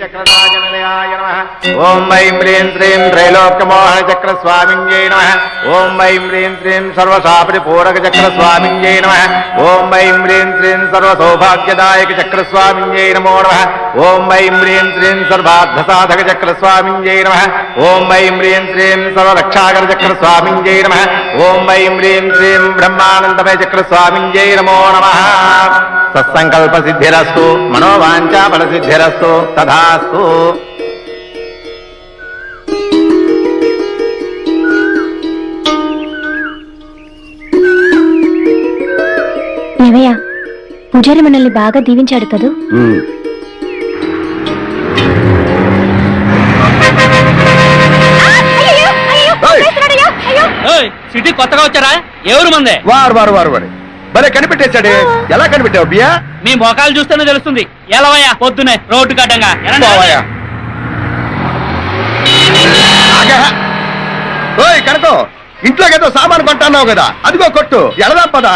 चक्रराजनिलयाय नमः। ओम ऐं ह्रीं श्रीं त्रैलोक्यमोहन चक्र स्वामिन्यै नमः। ओम ऐं ह्रीं श्रीं सर्वशापरिपूरक चक्र स्वामिन्यै नमः। ओम ऐं ह्रीं श्रीं सर्वसौभाग्यदायक चक्र स्वामिन्यै नमो नमः। ओम ऐं ह्रीं श्रीं सर्वार्थसाधक चक्र स्वामिन्यै नमः। ओम ऐं ह्रीं श्रीं सर्वरक्षाकर चक्र स्वामिन्यै नमः। ओम ऐं ह्रीं श्रीं ब्रह्मानंदमय चक्र स्वामिन्यै नमो नमः। सत्संकल्प सिद्धिरस्तु मनोवांछा फल सिद्धिरस्तु तथास्तु। ఏవయ్య పూజారి మనల్ని బాగా దీవించాడు కదూ. సిటీ కొత్తగా వచ్చారా? ఎవరు మందే? వారు వారు వారు వారు భలే కనిపెట్టేశాడే. ఎలా కనిపెట్టావు బియ్యా? మీ మొఖాలు చూస్తేనే తెలుస్తుంది. ఎలవయ్యా పొద్దునే రోడ్డు కట్టంగా కనుకో ఇంట్లోకి ఏదో సామాను కొంటున్నావు కదా, అదిగో కొట్టు. ఎలదా పదా.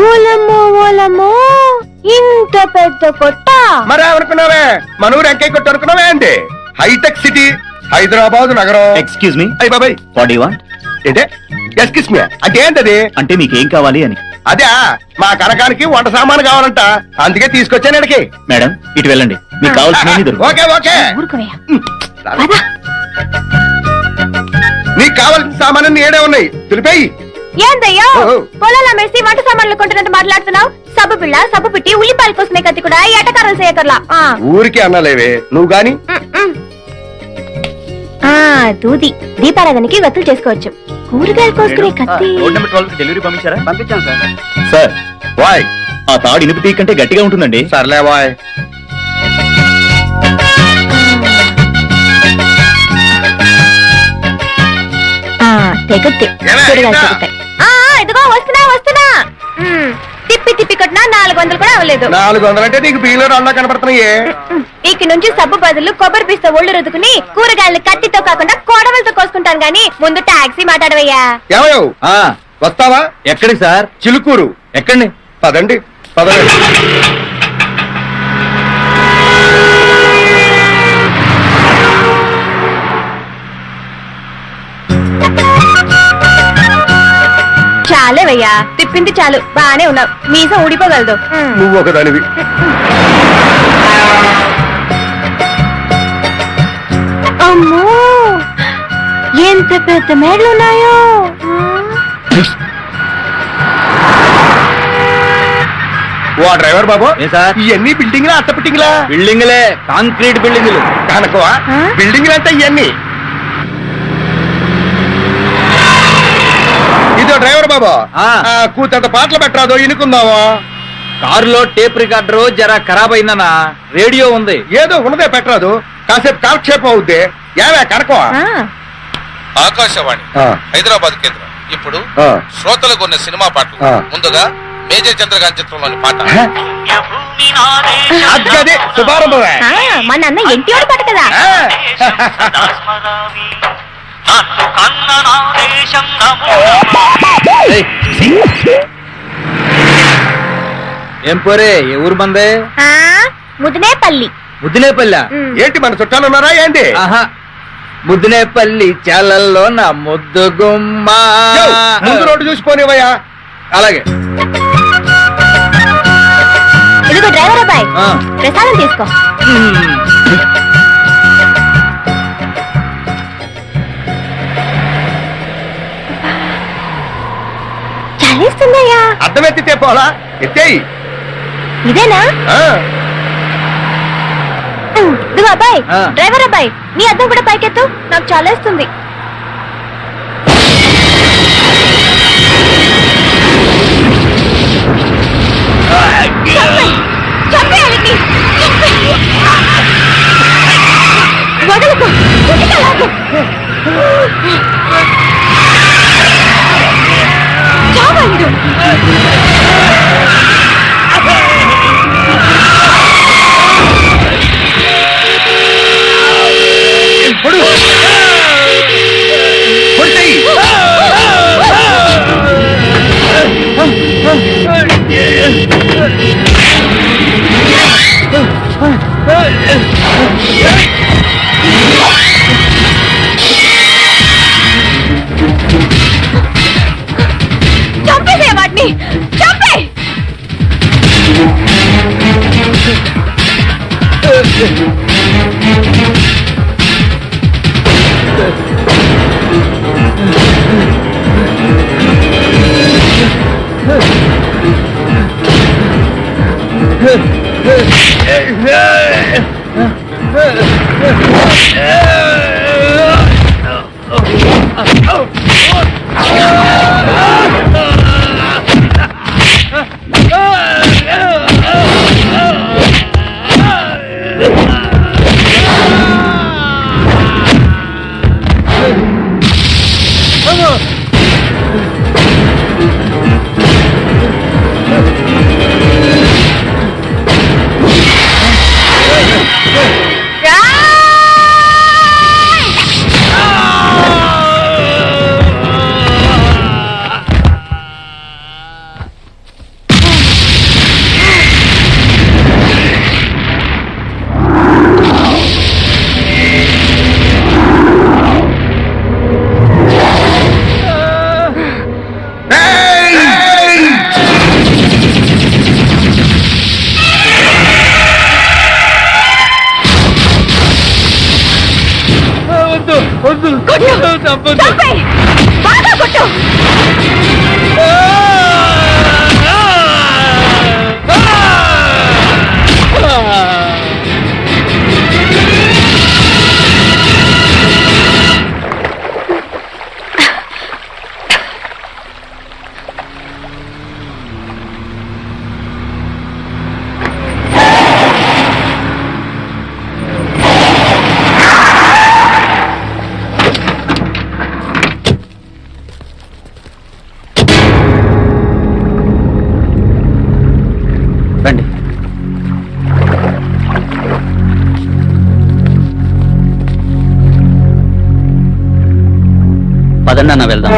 ఓలమ్మో ఓలమ్మో ఇంత పెద్ద కొట్ట. మరి అనుకున్నావే మన ఊరు ఎంకై కొట్టు అనుకున్నావే అండి. హైటెక్ సిటీ హైదరాబాద్ నగరం. Excuse me. అయ్యి బాబాయ్ వాట్ యు వాంట్? ఏంటే ఎక్స్క్యూజ్ మీ అంటే ఏంటది? అంటే మీకేం కావాలి అని. అదే మా కనకానికి వంట సామాను కావాలంట, అందుకే తీసుకొచ్చాను ఇక్కడికి. మేడం ఇటు వెళ్ళండి, మీకు కావాల్సిన ఓకే ఓకే. ఊరుకోవయ్యా. నీకు కావాల్సిన సామాను ఏడే ఉన్నాయి, తులిపేయి. ఏందయ్యో పొలాలు అమ్మేసి వంట సామాన్లు కొంటున్నట్టు మాట్లాడుతున్నావు? సబ్బు పిల్ల సబ్బు పిట్టి ఉల్లిపాయల కోసమే కత్తి కూడా ఎటకారాలు చేయకర్లా. ఊరికి అన్నలేవే నువ్వు గాని. దూది దీపారాధనకి వత్తులు చేసుకోవచ్చు. కూరగాయలు కోసుకునే కత్తి. రోడ్ నెంబర్ 12 కి డెలివరీ పంపించారా? పంపించాను సార్. సార్ వాయ్ ఆ తాడు ఇనుపు తీగ కంటే గట్టిగా ఉంటుందండి. సర్లే వాయ్. ఇదిగో వస్తున్నా వస్తున్నా. తిప్పి తిప్పి కొట్టినా 400 కూడా అవ్వలేదు. 400 అంటే నీకు బియ్యంలో అన్నా కనపడుతున్నాయే. ఇక నుంచి సబ్బు బదులు కొబ్బరి పీస్తో ఒళ్ళు రుద్దుకుని కూరగాయలు కత్తితో కాకుండా కోడవలతో కోసుకుంటాను గానీ ముందు టాక్సీ మాట్లాడవయ్యా. ఏమయ్యో వస్తావా? ఎక్కడికి సార్? చిలుకూరు. ఎక్కండి. పదండి పదండి. చాలేవయ్యా, తిప్పింది చాలు. బానే ఉన్నావు, మీసం ఊడిపోగలదు. నువ్వు ఒకదానివి. అమ్మో ఎంత పెద్ద మేడలున్నాయో. ఓ డ్రైవర్ బాబు, సార్ ఇవన్నీ బిల్డింగ్లా అట్ట బిల్డింగ్లా? బిల్డింగ్లే, కాంక్రీట్ బిల్డింగ్లు. కనుకవా బిల్డింగ్లు అంటే ఇవన్నీ. ఇదో డ్రైవర్ బాబు, కూతంత పాటలు పెట్టరాదో ఇనుకుందావా? కారులో టేప్ రికార్డర్ జరా ఖరాబ్ అయిందన్నా. రేడియో ఉంది. ఏదో ఉన్నదే పెట్టరాదు, కాసేపు కాలక్షేపం అవుద్ది. ఏవే కనుకోవా? ఆకాశవాణి హైదరాబాద్ కేంద్రం ఇప్పుడు శ్రోతలకు ఉన్న సినిమా పాటలు. ముందుగా మేజర్ చంద్రకాంత్ చిత్రంలోని పాట. అదే శుభారంభమే. మన అన్న ఎన్టీఆర్ పాట కదా. ఏం పోరే, ఏ ఊరు మందే? ముదినేపల్లి. ముద్దినేపల్లి ఏంటి మన చుట్టాలు ఉన్నారా ఏంటి? ఆహా, ముద్దినేపల్లి చాలల్లో నా ముద్దు గుమ్మ. ముందు రోడ్డు చూసిపోనివయ్యా. అలాగే. ఇదిగో డ్రైవర్ అబ్బాయి, ప్రసాదం తీసుకో. చలిస్తుందయ్యా. అర్థం ఎత్తితే పోలా, ఎత్తేయి. ఇదేనా? ఇదిగో అబ్బాయి, డ్రైవర్ అబ్బాయి, నీ అద్దం కూడా పైకెత్తు, నాకు చాలేస్తుంది. వదలకు. చావండు. చంపేసే వాటిని, చంపే. చంపే, బాగా కొట్టు. రండి. పదండి అన్న వెళ్దాం.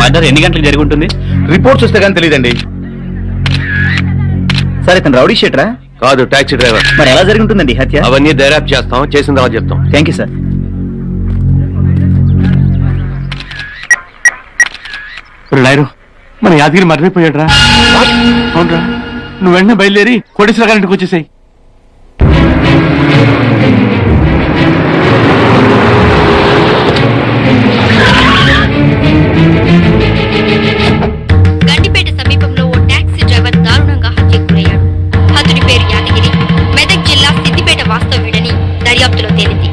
మర్డర్ ఎన్ని గంటలకు జరిగి ఉంటుంది? రిపోర్ట్స్ వస్తే కానీ తెలియదండి. సరే, ఇతను రౌడీ షీటరా? కాదు, టాక్సీ డ్రైవర్. మరి ఎలా జరిగి ఉంటుందండి హత్య? అవన్నీ దర్యాప్తు చేస్తాం, చేసిన తర్వాత చెప్తాం. Thank you sir. లాయరు, మన యాదగిరి మర్రిపోయాడు రా. అవునరా, నువ్వు వెంటనే బయలుదేరి కోటేశ్వర గారింటికి వచ్చేసాయి. గండిపేట సమీపంలో ఓ టాక్సీ డ్రైవర్ దారుణంగా హత్యకు గురయ్యాడు. హతుడి పేరు యాదగిరి, మెదక్ జిల్లా సిద్దిపేట వాస్తవ్యుడని దర్యాప్తులో తేలింది.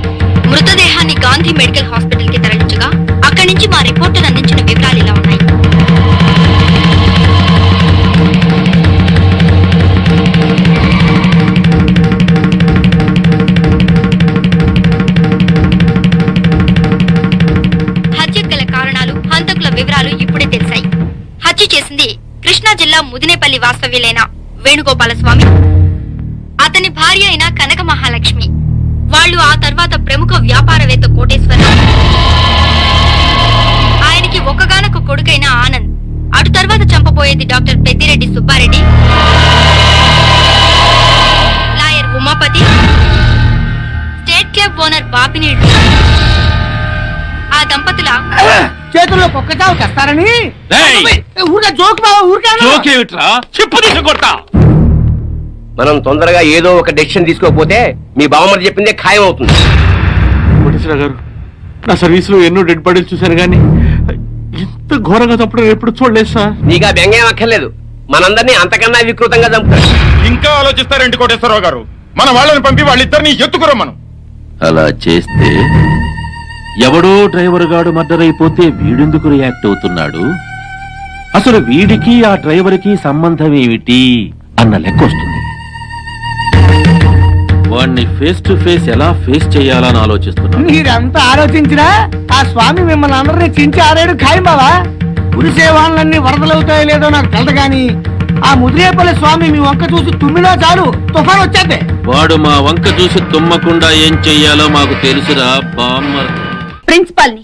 మృతదేహాన్ని గాంధీ మెడికల్ హాస్పిటల్ కి తరలించగా అక్కడి నుంచి మా రిపోర్టర్ అందించిన వివరాలు ఇలా ఉన్నాయి. జిల్లా ముదినేపల్లి వాస్తవ్యులైన వేణుగోపాలస్వామి, అతని భార్య అయిన కనక మహాలక్ష్మి, వాళ్ళు ఆ తర్వాత ప్రముఖ వ్యాపారవేత్త కోటేశ్వరరావు, ఆయనకి ఒక్కగానొక్క కొడుకైన ఆనంద్, అటు తర్వాత చంపబోయేది doctor Peddireddy Subbareddy, lawyer Umapathi, state club owner Bapineedu. ఆ దంపతుల చేతుల్లో కుక్క చావు తెస్తారని ఊరికే జోక్ బావ ఊరికే జోకేమిట్రా చెప్పు తీసి కొడతా. మనం తొందరగా ఏదో ఒక డెసిషన్ తీసుకోకపోతే మీ బావమరి చెప్పిందే ఖాయం అవుతుంది. కోటేశ్వర గారు, నా సర్వీస్ లో ఎన్నో డెడ్ బాడీలు చూశాను కానీ ఇంత ఘోరంగా చంపడం ఎప్పుడు చూడలేదు సార్. నీకు ఆ వ్యంగ్యం అక్కర్లేదు, మనందరినీ అంతకన్నా వికృతంగా చంపుతారు. ఇంకా ఆలోచిస్తారేంటి కోటేశ్వరరావు గారు? మన వాళ్ళని పంపి వాళ్ళిద్దరిని ఎత్తుకురమ్మను. అలా చేస్తే ఎవడో డ్రైవర్ గాడు మర్డర్ అయిపోతే వీడెందుకు రియాక్ట్ అవుతున్నాడు, అసలు వీడికి ఆ డ్రైవర్ కి సంబంధం ఏమిటి అన్న లెక్క వస్తుంది. వాణ్ణి ఫేస్ టు ఫేస్ ఎలా ఫేస్ చేయాలని ఆలోచిస్తున్నాడు. మీరంతా ఆలోచించినా ఆ స్వామి మిమ్మల్ని అందరినీ చించి ఆరేడు ఖాయం బావా. కురిసే వానలన్నీ వరదలవుతాయో లేదో నాకు తెలదు గాని ఆ ముదిరేపల్లి స్వామి మీ వంక చూసి తుమ్మినా చాలు తుఫాన్ వచ్చేద్దే. వాడు మా వంక చూసి తుమ్మకుండా ఏం చెయ్యాలో మాకు తెలుసురా బామ్మర్. ప్రిన్సిపాల్ ని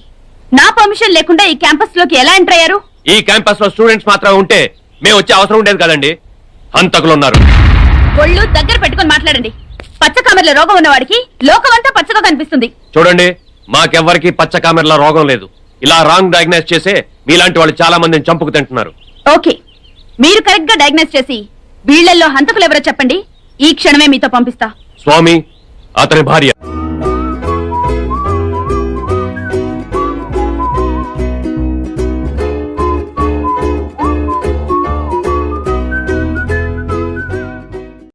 నా పర్మిషన్ లేకుండా ఈ క్యాంపస్ లోకి ఎలా ఎంటర్ అయ్యారు? ఈ క్యాంపస్ లో స్టూడెంట్స్ మాత్రమే ఉంటే మేము వచ్చే అవసరం ఉండేది కదండి. హంతకులు ఉన్నారు. ఒళ్ళు దగ్గర పెట్టుకొని మాట్లాడండి. పచ్చ కామెర్ల రోగం ఉన్నవాడికి లోకమంతా పచ్చగా కనిపిస్తుంది. చూడండి, మాకెవ్వరికి పచ్చ కామెర్ల రోగం లేదు. ఇలా రాంగ్ డయాగ్నైజ్ చేసే మీలాంటి వాళ్ళు చాలా మందిని చంపుకు తింటున్నారు. ఓకే, మీరు కరెక్ట్ గా డయాగ్నైజ్ చేసి వీళ్ళల్లో హంతకులు ఎవరో చెప్పండి. ఈ క్షణమే మీతో పంపిస్తా. స్వామి, అతని భార్య